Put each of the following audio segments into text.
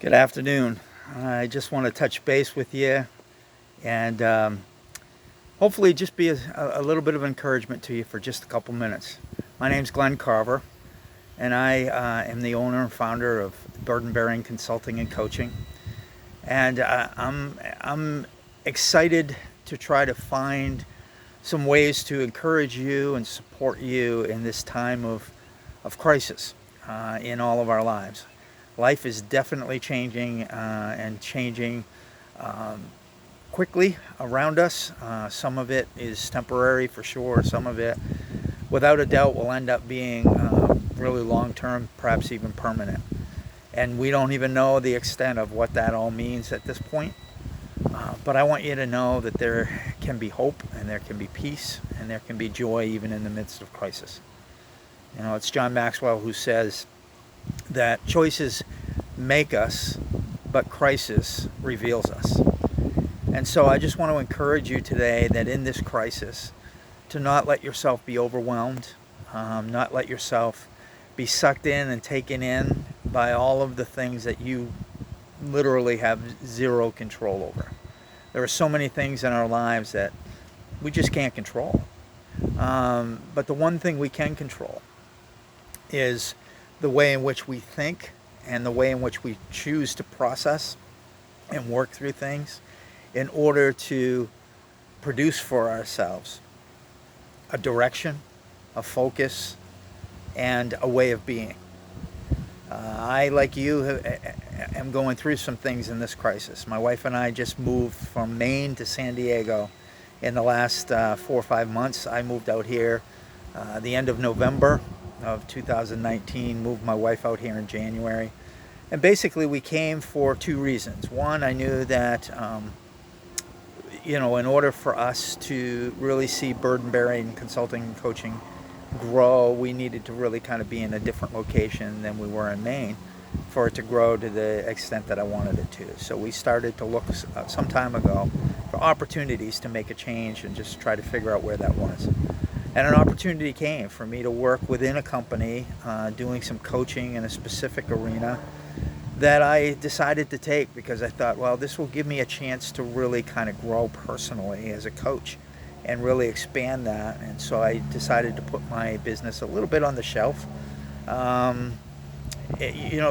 Good afternoon. I just want to touch base with you and hopefully just be a little bit of encouragement to you for just a couple minutes. My name's Glenn Carver, and I am the owner and founder of Burden Bearing Consulting and Coaching. And I'm excited to try to find some ways to encourage you and support you in this time of crisis in all of our lives. Life is definitely changing and changing quickly around us. Some of it is temporary for sure. Some of it, without a doubt, will end up being really long-term, perhaps even permanent. And we don't even know the extent of what that all means at this point. But I want you to know that there can be hope and there can be peace and there can be joy even in the midst of crisis. You know, it's John Maxwell who says that choices make us, but crisis reveals us. And so I just want to encourage you today that in this crisis, to not let yourself be overwhelmed, not let yourself be sucked in and taken in by all of the things that you literally have zero control over. There are so many things in our lives that we just can't control. But the one thing we can control is the way in which we think and the way in which we choose to process and work through things in order to produce for ourselves a direction, a focus, and a way of being. I, like you, am going through some things in this crisis. My wife and I just moved from Maine to San Diego in the last 4 or 5 months. I moved out here the end of November of 2019, moved my wife out here in January. And basically we came for two reasons. One, I knew that, in order for us to really see Burden Bearing Consulting and Coaching grow, we needed to really kind of be in a different location than we were in Maine for it to grow to the extent that I wanted it to. So we started to look some time ago for opportunities to make a change and just try to figure out where that was. And an opportunity came for me to work within a company doing some coaching in a specific arena that I decided to take because I thought, well, this will give me a chance to really kind of grow personally as a coach and really expand that. And so I decided to put my business a little bit on the shelf.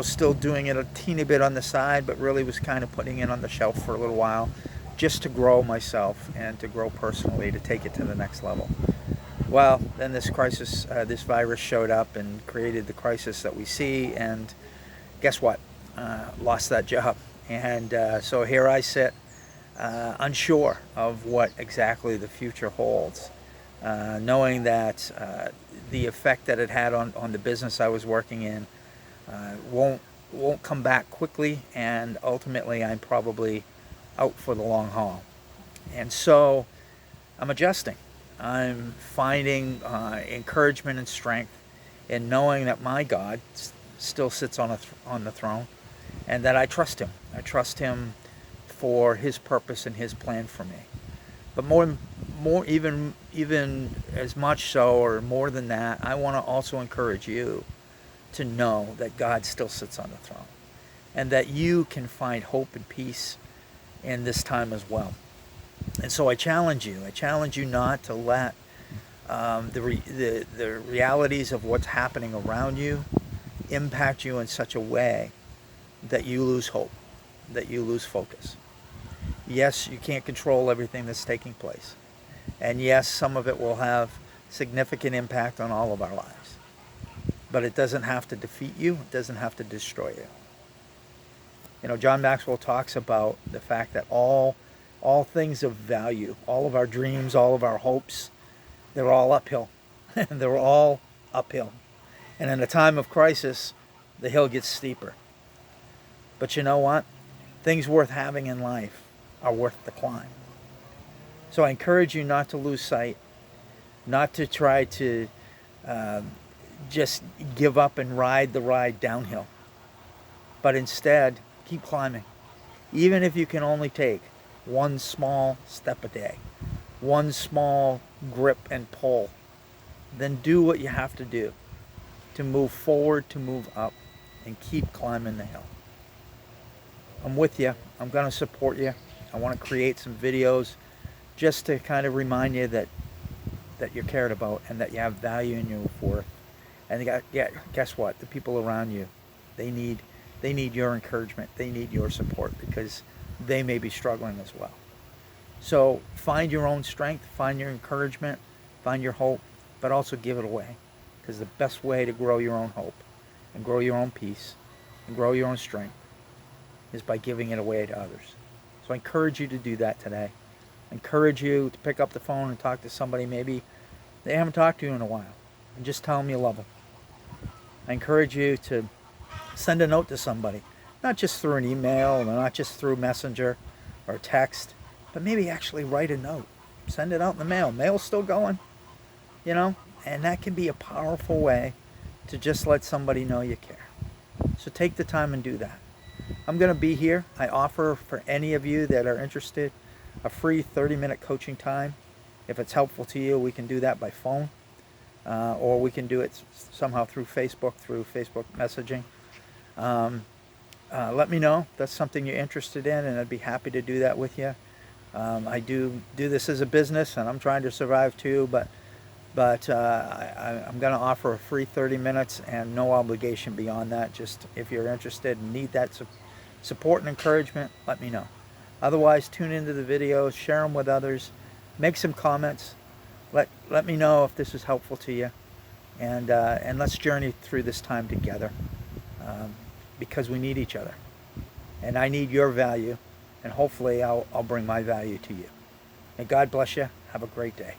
Still doing it a teeny bit on the side, but really was kind of putting it on the shelf for a little while just to grow myself and to grow personally, to take it to the next level. Well, then this crisis, this virus showed up and created the crisis that we see, and guess what? Lost that job. And so here I sit, unsure of what exactly the future holds, knowing that the effect that it had on the business I was working in won't come back quickly, and ultimately I'm probably out for the long haul. And so I'm adjusting. I'm finding encouragement and strength in knowing that my God still sits on the throne, and that I trust Him. I trust Him for His purpose and His plan for me. But more, even as much so, or more than that, I want to also encourage you to know that God still sits on the throne, and that you can find hope and peace in this time as well. And so I challenge you not to let the realities of what's happening around you impact you in such a way that you lose hope, that you lose focus. Yes, you can't control everything that's taking place. And yes, some of it will have significant impact on all of our lives. But it doesn't have to defeat you. It doesn't have to destroy you. John Maxwell talks about the fact that all things of value, all of our dreams, all of our hopes, they're all uphill. They're all uphill. And in a time of crisis, the hill gets steeper. But you know what? Things worth having in life are worth the climb. So I encourage you not to lose sight, not to try to just give up and ride the ride downhill, but instead keep climbing. Even if you can only take one small step a day, one small grip and pull, then do what you have to do to move forward, to move up, and keep climbing the hill. I'm with you. I'm going to support you. I want to create some videos just to kind of remind you that you're cared about and that you have value in your worth. And yeah, guess what? The people around you, they need your encouragement. They need your support because they may be struggling as well. So find your own strength, find your encouragement, find your hope, but also give it away. Because the best way to grow your own hope and grow your own peace and grow your own strength is by giving it away to others. So I encourage you to do that today. I encourage you to pick up the phone and talk to somebody maybe they haven't talked to you in a while and just tell them you love them. I encourage you to send a note to somebody, not just through an email or not just through Messenger or text, but maybe actually write a note. Send it out in the mail. Mail's still going, you know, and that can be a powerful way to just let somebody know you care. So take the time and do that. I'm going to be here. I offer for any of you that are interested a free 30-minute coaching time. If it's helpful to you, we can do that by phone, or we can do it somehow through Facebook messaging. Let me know if that's something you're interested in, and I'd be happy to do that with you. I do this as a business, and I'm trying to survive too, but I'm going to offer a free 30 minutes and no obligation beyond that. Just if you're interested and need that support and encouragement, let me know. Otherwise, tune into the videos, share them with others, make some comments. Let me know if this is helpful to you, and let's journey through this time together, because we need each other, and I need your value, and hopefully I'll bring my value to you. And God bless you. Have a great day.